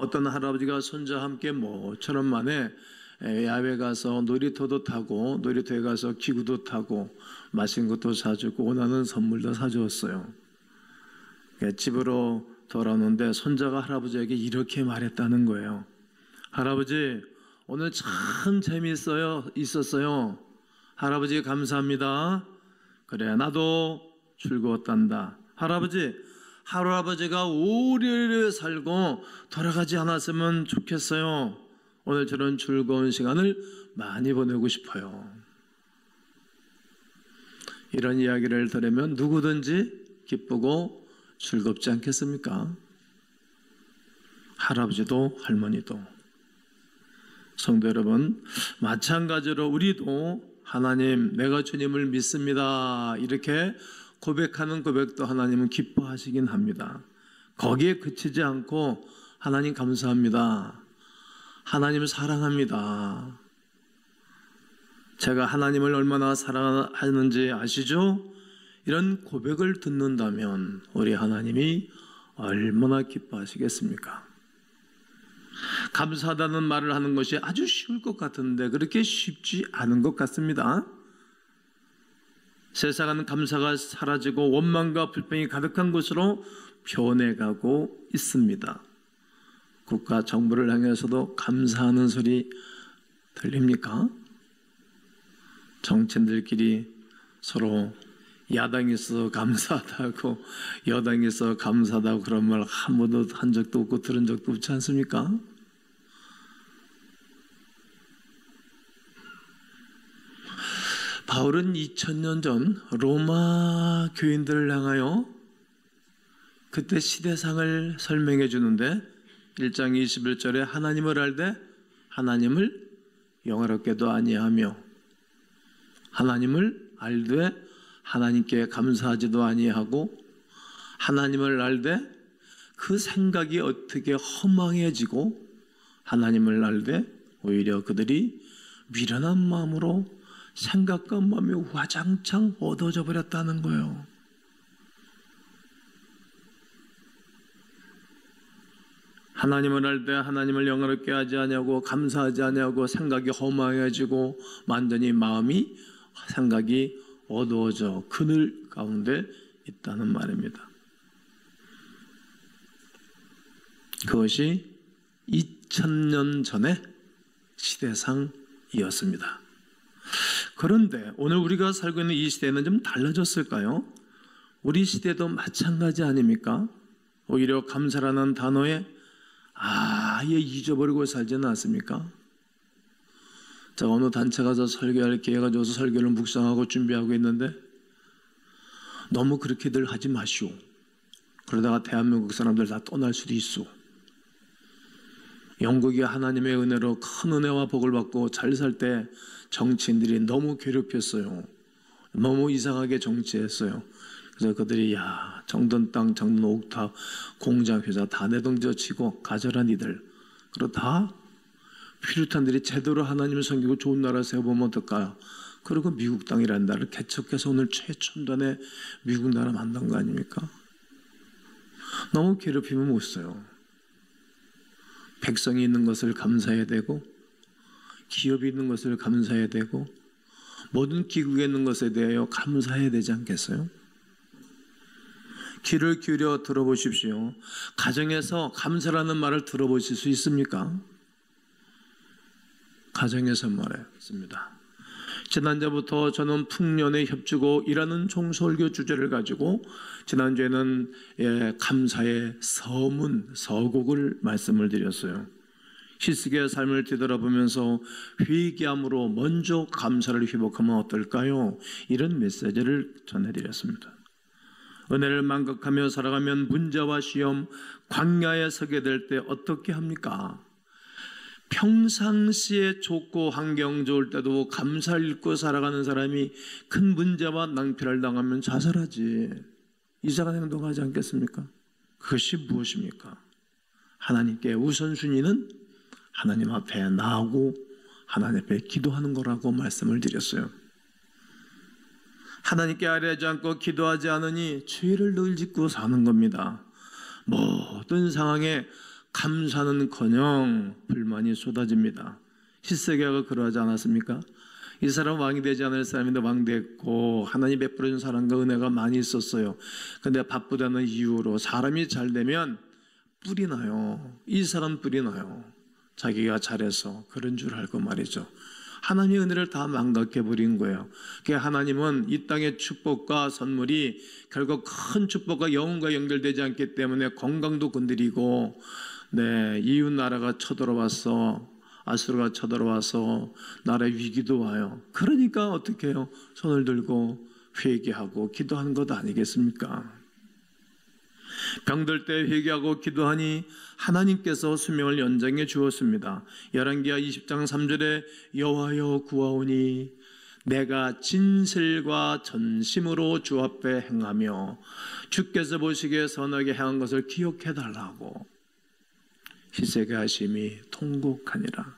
어떤 할아버지가 손자와 함께 모처럼 만에 야외 가서 놀이터도 타고 놀이터에 가서 기구도 타고 맛있는 것도 사주고 원하는 선물도 사주었어요. 집으로 돌아오는데 손자가 할아버지에게 이렇게 말했다는 거예요. 할아버지, 오늘 참 있었어요. 할아버지 감사합니다. 그래, 나도 즐거웠단다. 할아버지가 오래오래 살고 돌아가지 않았으면 좋겠어요. 오늘 저런 즐거운 시간을 많이 보내고 싶어요. 이런 이야기를 들으면 누구든지 기쁘고 즐겁지 않겠습니까? 할아버지도 할머니도. 성도 여러분, 마찬가지로 우리도 하나님, 내가 주님을 믿습니다, 이렇게 고백하는 고백도 하나님은 기뻐하시긴 합니다. 거기에 그치지 않고 하나님 감사합니다, 하나님을 사랑합니다, 제가 하나님을 얼마나 사랑하는지 아시죠? 이런 고백을 듣는다면 우리 하나님이 얼마나 기뻐하시겠습니까? 감사하다는 말을 하는 것이 아주 쉬울 것 같은데 그렇게 쉽지 않은 것 같습니다. 세상은 감사가 사라지고 원망과 불평이 가득한 곳으로 변해가고 있습니다. 국가 정부를 향해서도 감사하는 소리 들립니까? 정치인들끼리 서로 야당에서 감사하다고 여당에서 감사하다고 그런 말 한 번도 한 적도 없고 들은 적도 없지 않습니까? 바울은 2000년 전 로마 교인들을 향하여 그때 시대상을 설명해 주는데 1장 21절에 하나님을 알되 하나님을 영화롭게도 아니하며 하나님을 알되 하나님께 감사하지도 아니하고 하나님을 알되 그 생각이 어떻게 허망해지고 하나님을 알되 오히려 그들이 미련한 마음으로 생각과 마음이 와장창 어두워져 버렸다는 거예요. 하나님을 알되 하나님을 영화롭게 하지 아니하고 감사하지 아니하고 생각이 허망해지고 완전히 마음이 생각이 어두워져 그늘 가운데 있다는 말입니다. 그것이 2000년 전의 시대상이었습니다. 그런데 오늘 우리가 살고 있는 이 시대는 좀 달라졌을까요? 우리 시대도 마찬가지 아닙니까? 오히려 감사라는 단어에 아예 잊어버리고 살지는 않습니까? 제가 어느 단체 가서 설교할 기회가 줘서 설교를 묵상하고 준비하고 있는데 너무 그렇게들 하지 마시오. 그러다가 대한민국 사람들 다 떠날 수도 있어. 영국이 하나님의 은혜로 큰 은혜와 복을 받고 잘 살 때 정치인들이 너무 괴롭혔어요. 너무 이상하게 정치했어요. 그래서 그들이 정든 땅, 정든 옥탑, 공장, 회사 다 내동저 치고 가져라 니들. 그리고 다 피루탄들이 제대로 하나님을 섬기고 좋은 나라 세워보면 어떨까요? 그리고 미국 땅이라는 나라를 개척해서 오늘 최첨단의 미국 나라 만든 거 아닙니까? 너무 괴롭히면 못 써요. 백성이 있는 것을 감사해야 되고 기업이 있는 것을 감사해야 되고 모든 기국에 있는 것에 대하여 감사해야 되지 않겠어요? 귀를 기울여 들어보십시오. 가정에서 감사라는 말을 들어보실 수 있습니까? 가정에서 말했습니다. 지난주부터 저는 풍년에 협주고 일하는 종설교 주제를 가지고 지난주에는 감사의 서문, 서곡을 말씀을 드렸어요. 히스기야의 삶을 뒤돌아보면서 회개함으로 먼저 감사를 회복하면 어떨까요? 이런 메시지를 전해드렸습니다. 은혜를 만극하며 살아가면 문제와 시험, 광야에 서게 될 때 어떻게 합니까? 평상시에 좋고 환경 좋을 때도 감사를 잃고 살아가는 사람이 큰 문제와 낭패를 당하면 자살하지. 이상한 행동하지 않겠습니까? 그것이 무엇입니까? 하나님께 우선순위는 하나님 앞에 나아오고 하나님 앞에 기도하는 거라고 말씀을 드렸어요. 하나님께 아뢰지 않고 기도하지 않으니 죄를 늘 짓고 사는 겁니다. 모든 상황에 감사는커녕 불만이 쏟아집니다. 히스기야가 그러하지 않았습니까? 이 사람 왕이 되지 않을 사람인데 왕 됐고 하나님 베풀어준 사랑과 은혜가 많이 있었어요. 그런데 바쁘다는 이유로 사람이 잘 되면 뿔이 나요. 이 사람 뿔이 나요. 자기가 잘해서 그런 줄 알고 말이죠. 하나님의 은혜를 다 망각해버린 거예요. 하나님은 이 땅의 축복과 선물이 결국 큰 축복과 영혼과 연결되지 않기 때문에 건강도 건드리고, 이웃 나라가 쳐들어와서, 아수르가 쳐들어와서 나라의 위기도 와요. 그러니까 어떻게 해요? 손을 들고 회개하고 기도하는 것 아니겠습니까? 병들 때 회개하고 기도하니 하나님께서 수명을 연장해 주었습니다. 열왕기하 20장 3절에 여호와여 구하오니 내가 진실과 전심으로 주 앞에 행하며 주께서 보시기에 선하게 행한 것을 기억해 달라고. 희색의 하심이 통곡하니라.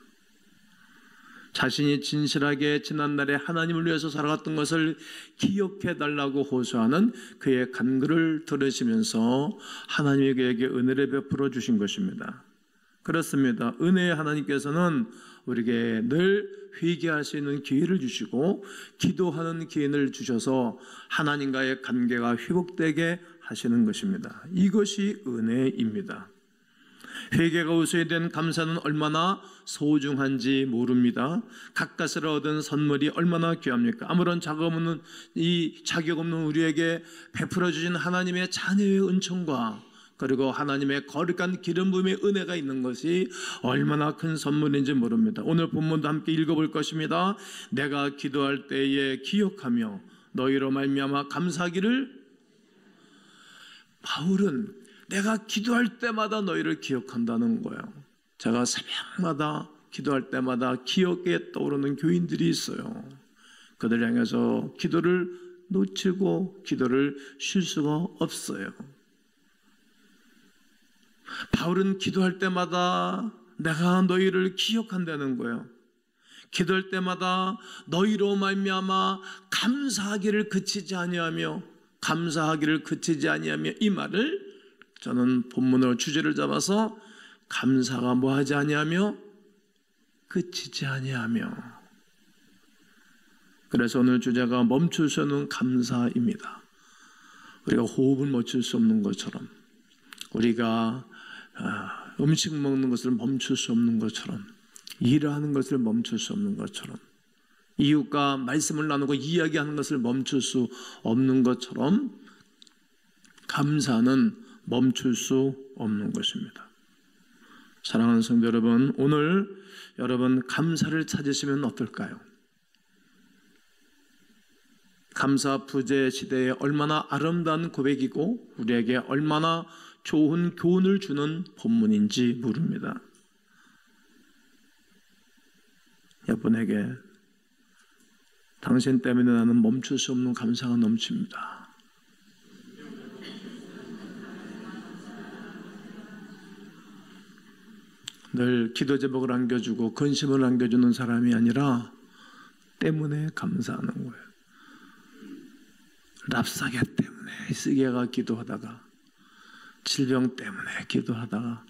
자신이 진실하게 지난날에 하나님을 위해서 살아갔던 것을 기억해 달라고 호소하는 그의 간구를 들으시면서 하나님이 그에게 은혜를 베풀어 주신 것입니다. 그렇습니다. 은혜의 하나님께서는 우리에게 늘 회개할 수 있는 기회를 주시고 기도하는 기회를 주셔서 하나님과의 관계가 회복되게 하시는 것입니다. 이것이 은혜입니다. 회개가 웃어야 된 감사는 얼마나 소중한지 모릅니다. 가까스로 얻은 선물이 얼마나 귀합니까? 아무런 자격 없는 우리에게 베풀어 주신 하나님의 자녀의 은총과 그리고 하나님의 거룩한 기름 부음의 은혜가 있는 것이 얼마나 큰 선물인지 모릅니다. 오늘 본문도 함께 읽어볼 것입니다. 내가 기도할 때에 기억하며 너희로 말미암아 감사하기를. 바울은 내가 기도할 때마다 너희를 기억한다는 거예요. 제가 새벽마다 기도할 때마다 기억에 떠오르는 교인들이 있어요. 그들 향해서 기도를 놓치고 기도를 쉴 수가 없어요. 바울은 기도할 때마다 내가 너희를 기억한다는 거예요. 기도할 때마다 너희로 말미암아 감사하기를 그치지 아니하며 이 말을 저는 본문으로 주제를 잡아서 감사가 뭐하지 아니하며 그치지 아니하며. 그래서 오늘 주제가 멈출 수 없는 감사입니다. 우리가 호흡을 멈출 수 없는 것처럼, 우리가 음식 먹는 것을 멈출 수 없는 것처럼, 일을 하는 것을 멈출 수 없는 것처럼, 이웃과 말씀을 나누고 이야기하는 것을 멈출 수 없는 것처럼 감사는 멈출 수 없는 것입니다. 사랑하는 성도 여러분, 오늘 여러분 감사를 찾으시면 어떨까요? 감사 부재 시대에 얼마나 아름다운 고백이고 우리에게 얼마나 좋은 교훈을 주는 본문인지 모릅니다. 여러분에게 당신 때문에 나는 멈출 수 없는 감사가 넘칩니다. 늘 기도 제목을 안겨주고 근심을 안겨주는 사람이 아니라 때문에 감사하는 거예요. 랍사게 때문에 히스기야가 기도하다가, 질병 때문에 기도하다가,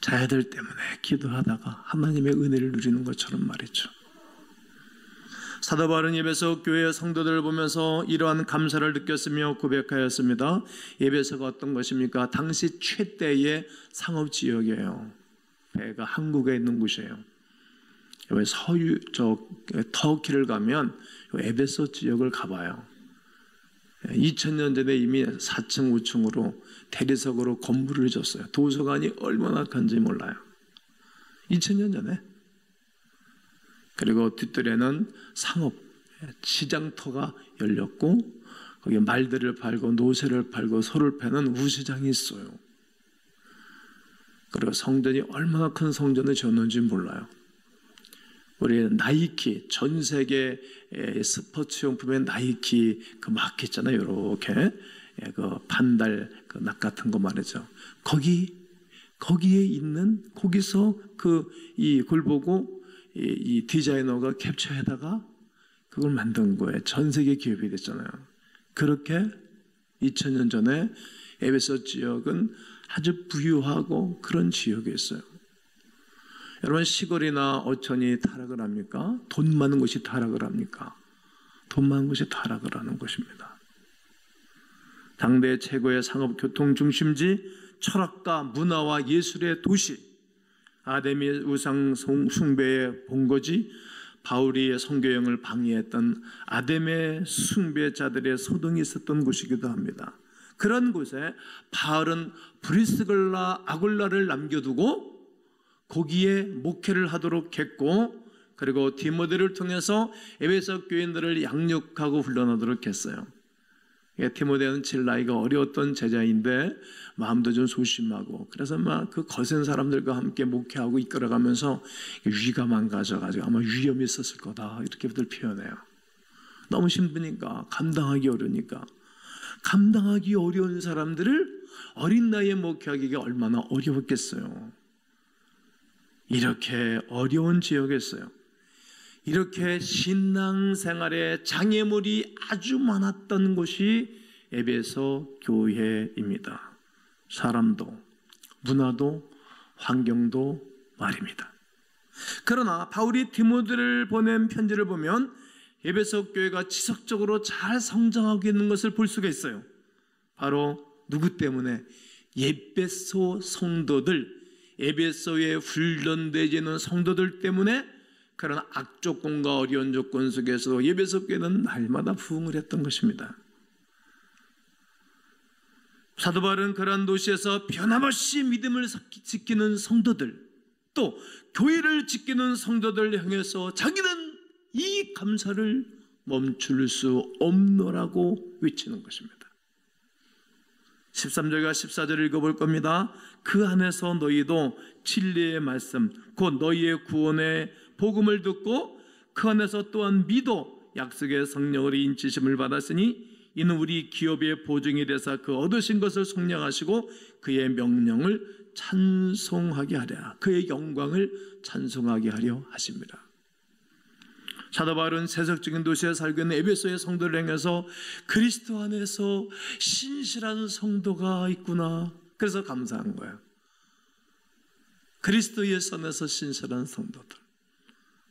자녀들 때문에 기도하다가 하나님의 은혜를 누리는 것처럼 말이죠. 사도 바울은 에베소 교회의 성도들을 보면서 이러한 감사를 느꼈으며 고백하였습니다. 에베소가 어떤 것입니까? 당시 최대의 상업지역이에요. 배가 한국에 있는 곳이에요. 터키를 가면 에베소 지역을 가봐요. 2000년 전에 이미 4층, 5층으로 대리석으로 건물을 줬어요. 도서관이 얼마나 큰지 몰라요. 2000년 전에. 그리고 뒷뜰에는 상업, 시장터가 열렸고 거기에 말들을 팔고 노새를 팔고 소를 패는 우시장이 있어요. 그리고 성전이 얼마나 큰 성전을 지었는지 몰라요. 우리 나이키, 전 세계 스포츠 용품의 나이키 그 마크 있잖아요. 이렇게 그 반달 그 낙 같은 거 말이죠. 거기에 있는, 거기서 그걸 보고 이 디자이너가 캡처해다가 그걸 만든 거예요. 전 세계 기업이 됐잖아요. 그렇게 2000년 전에 에베소 지역은 아주 부유하고 그런 지역이었어요. 여러분, 시골이나 어촌이 타락을 합니까? 돈 많은 곳이 타락을 합니까? 돈 많은 곳이 타락을 하는 것입니다. 당대 최고의 상업 교통 중심지, 철학과 문화와 예술의 도시, 아데미 우상 숭배의 본거지, 바울이 선교여행을 방해했던 아데미 숭배자들의 소동이 있었던 곳이기도 합니다. 그런 곳에 바울은 브리스글라 아굴라를 남겨두고 거기에 목회를 하도록 했고, 그리고 디모데를 통해서 에베소 교인들을 양육하고 훈련하도록 했어요. 디모데는 제일 나이가 어려웠던 제자인데 마음도 좀 소심하고, 그래서 막 그 거센 사람들과 함께 목회하고 이끌어가면서 위가 망가져가지고 아마 위험이 있었을 거다, 이렇게들 표현해요. 너무 힘드니까, 감당하기 어려우니까. 감당하기 어려운 사람들을 어린 나이에 목회하기가 얼마나 어려웠겠어요. 이렇게 어려운 지역이었어요. 이렇게 신앙생활에 장애물이 아주 많았던 곳이 에베소 교회입니다. 사람도, 문화도, 환경도 말입니다. 그러나 바울이 디모데를 보낸 편지를 보면 에베소 교회가 지속적으로 잘 성장하고 있는 것을 볼 수가 있어요. 바로 누구 때문에? 에베소 성도들, 에베소에 훈련되어 있는 성도들 때문에. 그런 악조건과 어려운 조건 속에서 에베소 교회는 날마다 부흥을 했던 것입니다. 사도 바울은 그러한 도시에서 변함없이 믿음을 지키는 성도들, 또 교회를 지키는 성도들 향해서 자기는 이 감사를 멈출 수 없노라고 외치는 것입니다. 13절과 14절을 읽어볼 겁니다. 그 안에서 너희도 진리의 말씀, 곧 너희의 구원의 복음을 듣고 그 안에서 또한 믿어 약속의 성령으로 인치심을 받았으니 이는 우리 기업의 보증이 되사 그 얻으신 것을 속량하시고 그의 명령을 찬송하게 하랴, 그의 영광을 찬송하게 하려 하십니다. 사도 바울은 세속적인 도시에 살고 있는 에베소의 성도를 향해서 그리스도 안에서 신실한 성도가 있구나, 그래서 감사한 거예요. 그리스도 예수 안에서 신실한 성도들,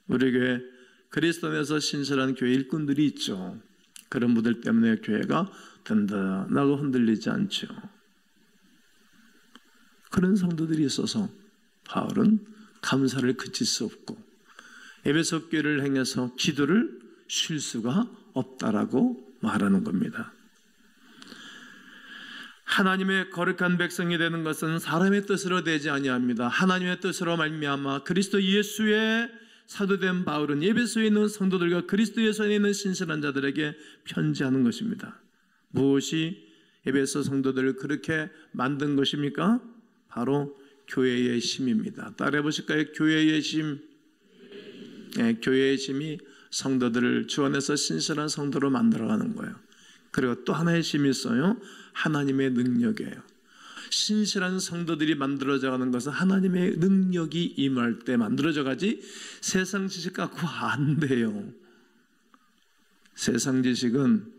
우리 교회 그리스도 안에서 신실한 교회 일꾼들이 있죠. 그런 분들 때문에 교회가 든든하고 흔들리지 않죠. 그런 성도들이 있어서 바울은 감사를 그칠 수 없고 에베소 교회를 향해서 기도를 쉴 수가 없다라고 말하는 겁니다. 하나님의 거룩한 백성이 되는 것은 사람의 뜻으로 되지 아니합니다. 하나님의 뜻으로 말미암아 그리스도 예수의 사도된 바울은 에베소에 있는 성도들과 그리스도 예수에 있는 신실한 자들에게 편지하는 것입니다. 무엇이 에베소 성도들을 그렇게 만든 것입니까? 바로 교회의 힘입니다. 따라해 보실까요? 교회의 힘. 네, 교회의 힘이 성도들을 주 안에서 신실한 성도로 만들어가는 거예요. 그리고 또 하나의 힘이 있어요. 하나님의 능력이에요. 신실한 성도들이 만들어져가는 것은 하나님의 능력이 임할 때 만들어져가지 세상 지식 갖고 안 돼요. 세상 지식은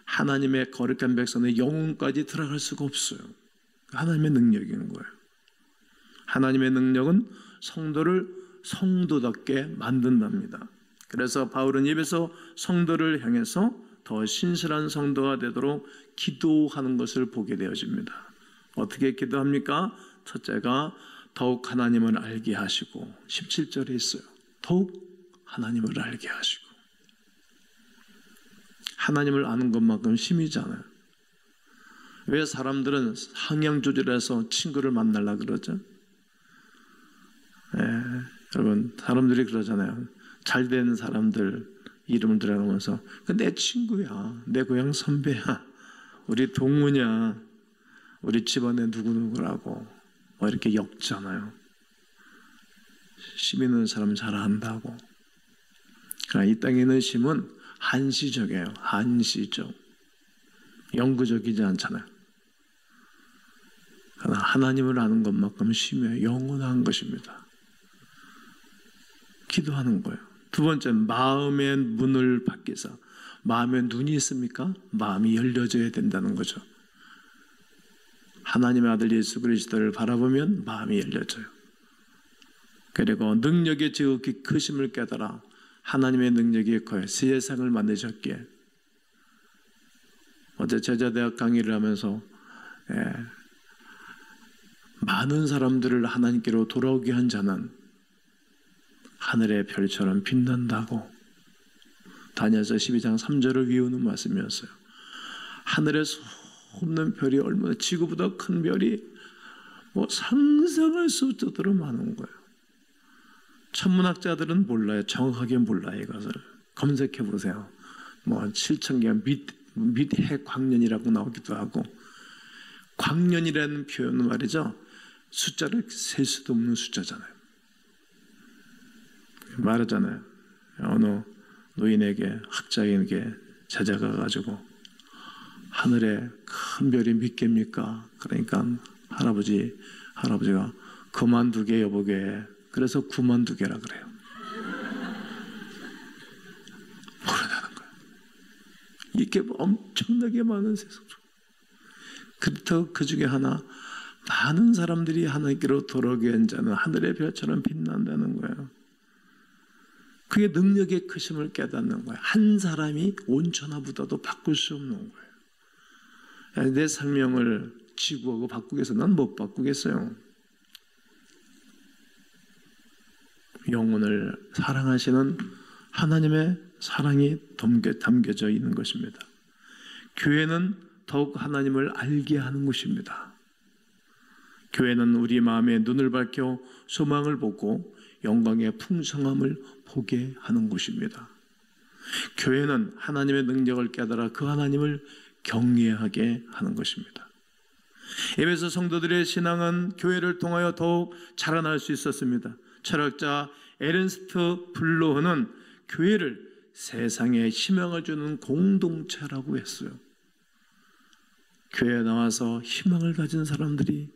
하나님의 거룩한 백성의 영혼까지 들어갈 수가 없어요. 하나님의 능력인 거예요. 하나님의 능력은 성도를 성도답게 만든답니다. 그래서 바울은 에베소 성도를 향해서 더 신실한 성도가 되도록 기도하는 것을 보게 되어집니다. 어떻게 기도합니까? 첫째가 더욱 하나님을 알게 하시고, 17절에 있어요. 더욱 하나님을 알게 하시고. 하나님을 아는 것만큼 힘이잖아요. 왜 사람들은 항양조절해서 친구를 만나려고 그러죠? 여러분, 사람들이 그러잖아요. 잘된 사람들 이름을 들어가면서 내 친구야, 내 고향 선배야, 우리 동무냐, 우리 집안에 누구누구라고 이렇게 엮잖아요. 심 있는 사람은 잘 안다고. 그러나 이 땅에 있는 심은 한시적이에요. 한시적. 영구적이지 않잖아요. 그러나 하나님을 아는 것만큼 심해요. 영원한 것입니다. 기도하는 거예요. 두 번째, 마음의 문을 밖에서. 마음에 눈이 있습니까? 마음이 열려져야 된다는 거죠. 하나님의 아들 예수 그리스도를 바라보면 마음이 열려져요. 그리고 능력의 지극히 크심을 깨달아 하나님의 능력이 커요. 세상을 만드셨기에. 어제 제자대학 강의를 하면서 많은 사람들을 하나님께로 돌아오게 한 자는 하늘의 별처럼 빛난다고 다니엘서 12장 3절을 위우는 말씀이었어요. 하늘에 솟는 별이 얼마나, 지구보다 큰 별이 상상할 수 없도록 많은 거예요. 천문학자들은 몰라요. 정확하게 몰라요. 이것을 검색해 보세요. 7,000개 밑해 광년이라고 나오기도 하고, 광년이라는 표현은 말이죠, 숫자를 셀 수도 없는 숫자잖아요. 말하잖아요. 어느 노인에게, 학자에게 제자가 가지고 하늘에 큰 별이 몇 개입니까? 그러니까 할아버지가 92개 여보게. 그래서 92개라 그래요. 모르다는 거예요. 이렇게 엄청나게 많은 세상. 그렇다고 그 중에 하나, 많은 사람들이 하나님께로 돌아오게 한 자는 하늘의 별처럼 빛난다는 거예요. 그게 능력의 크심을 깨닫는 거예요. 한 사람이 온천하보다도 바꿀 수 없는 거예요. 내 생명을 지구하고 바꾸겠어? 난 못 바꾸겠어요. 영혼을 사랑하시는 하나님의 사랑이 담겨져 있는 것입니다. 교회는 더욱 하나님을 알게 하는 곳입니다. 교회는 우리 마음에 눈을 밝혀 소망을 보고 영광의 풍성함을 보게 하는 곳입니다. 교회는 하나님의 능력을 깨달아 그 하나님을 경외하게 하는 것입니다. 에베소 성도들의 신앙은 교회를 통하여 더욱 자라날 수 있었습니다. 철학자 에른스트 블로흐는 교회를 세상에 희망을 주는 공동체라고 했어요. 교회에 나와서 희망을 가진 사람들이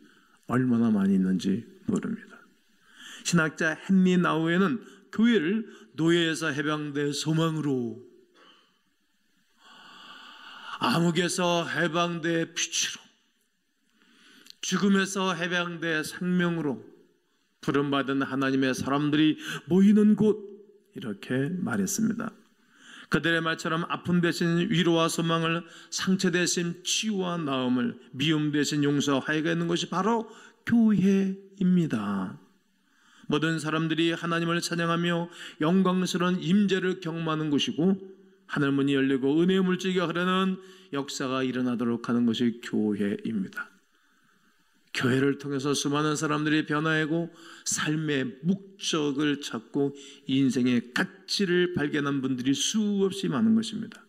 얼마나 많이 있는지 모릅니다. 신학자 헨리 나우에는 교회를 노예에서 해방될 소망으로, 암흑에서 해방될 빛으로, 죽음에서 해방될 생명으로, 부름받은 하나님의 사람들이 모이는 곳, 이렇게 말했습니다. 그들의 말처럼 아픔 대신 위로와 소망을, 상처 대신 치유와 나음을, 미움 대신 용서와 화해가 있는 것이 바로 교회입니다. 모든 사람들이 하나님을 찬양하며 영광스러운 임재를 경험하는 곳이고, 하늘문이 열리고 은혜의 물질이 흐르는 역사가 일어나도록 하는 것이 교회입니다. 교회를 통해서 수많은 사람들이 변화하고 삶의 목적을 찾고 인생의 가치를 발견한 분들이 수없이 많은 것입니다.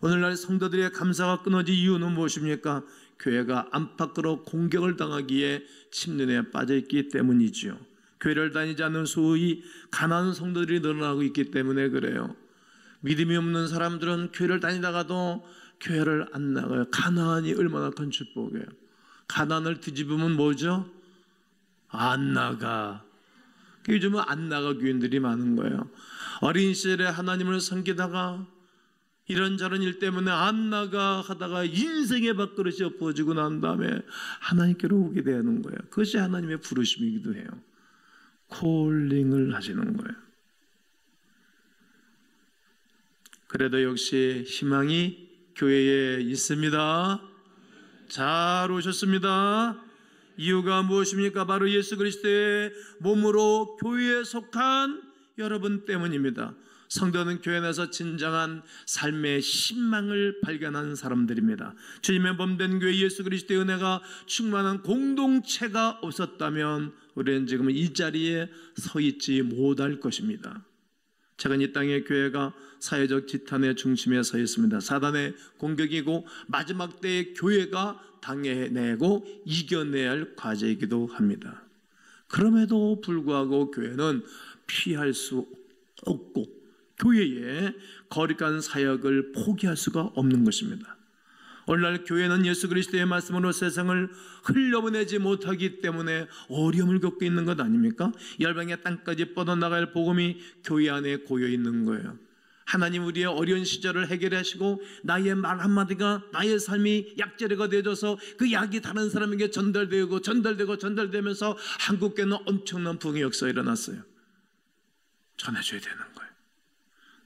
오늘날 성도들의 감사가 끊어진 이유는 무엇입니까? 교회가 안팎으로 공격을 당하기에 침륜에 빠져있기 때문이지요. 교회를 다니지 않는 소위 가난한 성도들이 늘어나고 있기 때문에 그래요. 믿음이 없는 사람들은 교회를 다니다가도 교회를 안 나가요. 가난이 얼마나 큰 축복이에요. 가난을 뒤집으면 뭐죠? 안 나가. 요즘은 안 나가 교인들이 많은 거예요. 어린 시절에 하나님을 섬기다가 이런저런 일 때문에 안 나가 하다가 인생의 밥그릇이 엎어지고 난 다음에 하나님께로 오게 되는 거예요. 그것이 하나님의 부르심이기도 해요. 콜링을 하시는 거예요. 그래도 역시 희망이 교회에 있습니다. 잘 오셨습니다. 이유가 무엇입니까? 바로 예수 그리스도의 몸으로 교회에 속한 여러분 때문입니다. 성도는 교회 내에서 진정한 삶의 신망을 발견한 사람들입니다. 주님의 몸된 교회 예수 그리스도의 은혜가 충만한 공동체가 없었다면 우리는 지금 이 자리에 서 있지 못할 것입니다. 최근 이 땅의 교회가 사회적 지탄의 중심에 서 있습니다. 사단의 공격이고 마지막 때의 교회가 당해내고 이겨내야 할 과제이기도 합니다. 그럼에도 불구하고 교회는 피할 수 없고 교회의 거룩한 사역을 포기할 수가 없는 것입니다. 오늘날 교회는 예수 그리스도의 말씀으로 세상을 흘려보내지 못하기 때문에 어려움을 겪고 있는 것 아닙니까? 열방의 땅까지 뻗어나갈 복음이 교회 안에 고여 있는 거예요. 하나님 우리의 어려운 시절을 해결하시고 나의 말 한마디가 나의 삶이 약재료가 되어져서 그 약이 다른 사람에게 전달되면서 한국교회는 엄청난 부흥의 역사가 일어났어요. 전해줘야 되는 거예요.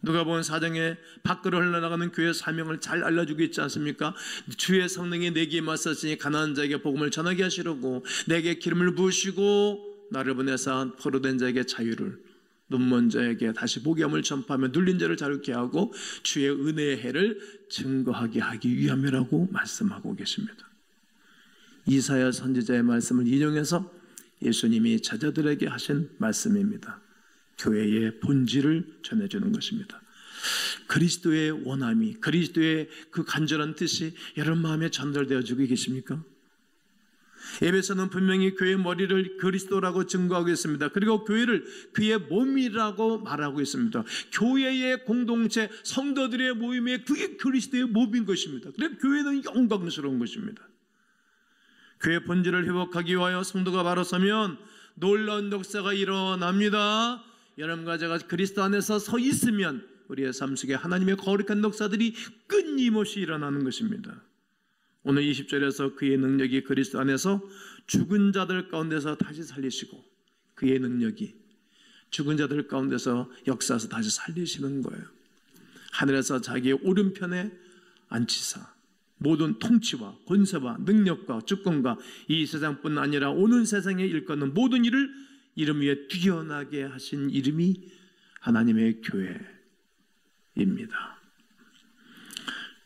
누가복음 4장에 밖으로 흘러나가는 교회의 사명을 잘 알려주고 있지 않습니까? 주의 성령이 내게 임하셨으니 가난한 자에게 복음을 전하게 하시려고 내게 기름을 부으시고 나를 보내사 포로된 자에게 자유를, 눈먼 자에게 다시 보게 함을 전파하며 눌린 자를 자유케 하고 주의 은혜의 해를 증거하게 하기 위함이라고 말씀하고 계십니다. 이사야 선지자의 말씀을 인용해서 예수님이 제자들에게 하신 말씀입니다. 교회의 본질을 전해주는 것입니다. 그리스도의 원함이, 그리스도의 그 간절한 뜻이 여러분 마음에 전달되어지고 계십니까? 에베소는 분명히 교회의 머리를 그리스도라고 증거하고 있습니다. 그리고 교회를 그의 몸이라고 말하고 있습니다. 교회의 공동체, 성도들의 모임에 그게 그리스도의 몸인 것입니다. 그래서 교회는 영광스러운 것입니다. 교회의 본질을 회복하기 위하여 성도가 바로 서면 놀라운 역사가 일어납니다. 여러분과 제가 그리스도 안에서 서 있으면 우리의 삶 속에 하나님의 거룩한 역사들이 끊임없이 일어나는 것입니다. 오늘 20절에서 그의 능력이 그리스도 안에서 죽은 자들 가운데서 다시 살리시고, 그의 능력이 죽은 자들 가운데서 역사에서 다시 살리시는 거예요. 하늘에서 자기의 오른편에 앉히사 모든 통치와 권세와 능력과 주권과 이 세상뿐 아니라 오는 세상에 일컫는 모든 일을 이름 위에 뛰어나게 하신 이름이 하나님의 교회입니다.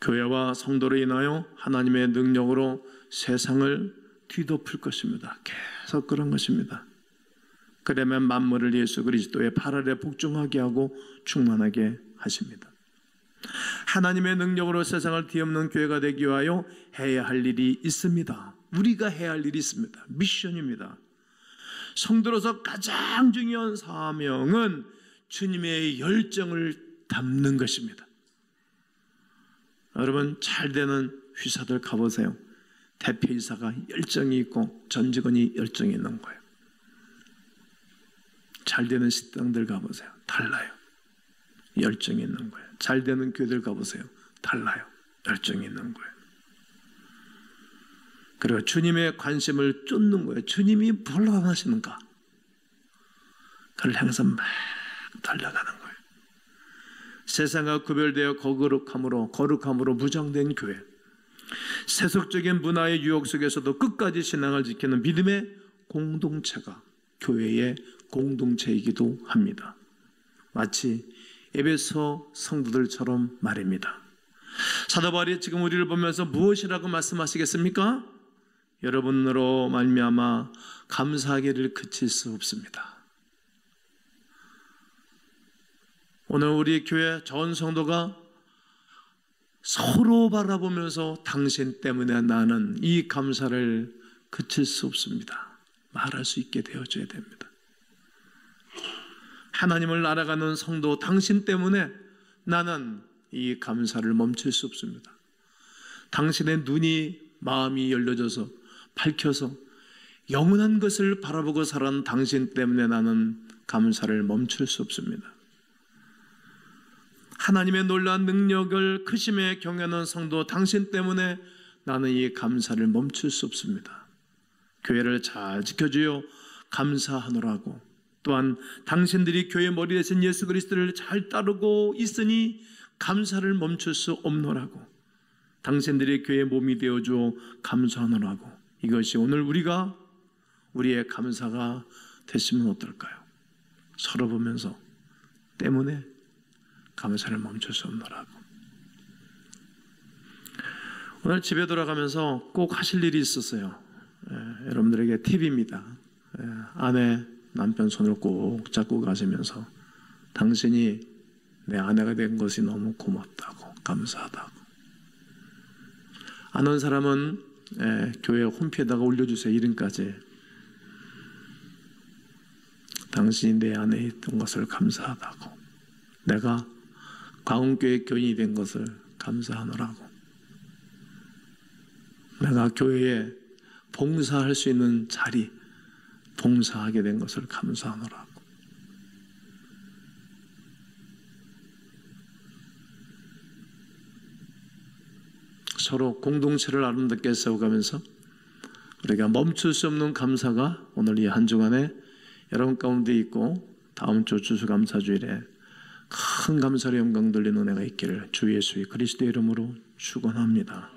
교회와 성도로 인하여 하나님의 능력으로 세상을 뒤덮을 것입니다. 계속 그런 것입니다. 그러면 만물을 예수 그리스도의 발 아래 복종하게 하고 충만하게 하십니다. 하나님의 능력으로 세상을 뒤엎는 교회가 되기 위하여 해야 할 일이 있습니다. 우리가 해야 할 일이 있습니다. 미션입니다. 성도로서 가장 중요한 사명은 주님의 열정을 담는 것입니다. 여러분, 잘 되는 회사들 가보세요. 대표이사가 열정이 있고 전 직원이 열정이 있는 거예요. 잘 되는 식당들 가보세요. 달라요. 열정이 있는 거예요. 잘 되는 교회들 가보세요. 달라요. 열정이 있는 거예요. 그리고 주님의 관심을 쫓는 거예요. 주님이 뭘 원하시는가? 그를 향해서 막 달려가는 거예요. 세상과 구별되어 거룩함으로 무장된 교회, 세속적인 문화의 유혹 속에서도 끝까지 신앙을 지키는 믿음의 공동체가 교회의 공동체이기도 합니다. 마치 에베소 성도들처럼 말입니다. 사도 바울이 지금 우리를 보면서 무엇이라고 말씀하시겠습니까? 여러분으로 말미암아 감사하기를 그칠 수 없습니다. 오늘 우리 교회 전 성도가 서로 바라보면서 당신 때문에 나는 이 감사를 그칠 수 없습니다. 말할 수 있게 되어줘야 됩니다. 하나님을 알아가는 성도 당신 때문에 나는 이 감사를 멈출 수 없습니다. 당신의 눈이, 마음이 열려져서 밝혀서 영원한 것을 바라보고 살아온 당신 때문에 나는 감사를 멈출 수 없습니다. 하나님의 놀라운 능력을 크심에 경외하는 성도 당신 때문에 나는 이 감사를 멈출 수 없습니다. 교회를 잘 지켜주어 감사하노라고, 또한 당신들이 교회 머리 대신 예수 그리스도를 잘 따르고 있으니 감사를 멈출 수 없노라고, 당신들이 교회의 몸이 되어주어 감사하노라고. 이것이 오늘 우리의 감사가 됐으면 어떨까요? 서로 보면서 때문에 감사를 멈출 수 없노라고. 오늘 집에 돌아가면서 꼭 하실 일이 있었어요. 여러분들에게 팁입니다. 아내, 남편 손을 꼭 잡고 가시면서 당신이 내 아내가 된 것이 너무 고맙다고, 감사하다고. 아는 사람은 교회 홈페이지에다가 올려주세요. 이름까지. 당신이 내 안에 있던 것을 감사하다고. 내가 광운교회 교인이 된 것을 감사하노라고. 내가 교회에 봉사할 수 있는 자리, 봉사하게 된 것을 감사하노라고. 서로 공동체를 아름답게 세워가면서 우리가 멈출 수 없는 감사가 오늘 이 한 주간에 여러분 가운데 있고 다음 주 추수감사주일에 큰 감사의 영광 돌리는 은혜가 있기를 주 예수의 그리스도의 이름으로 축원합니다.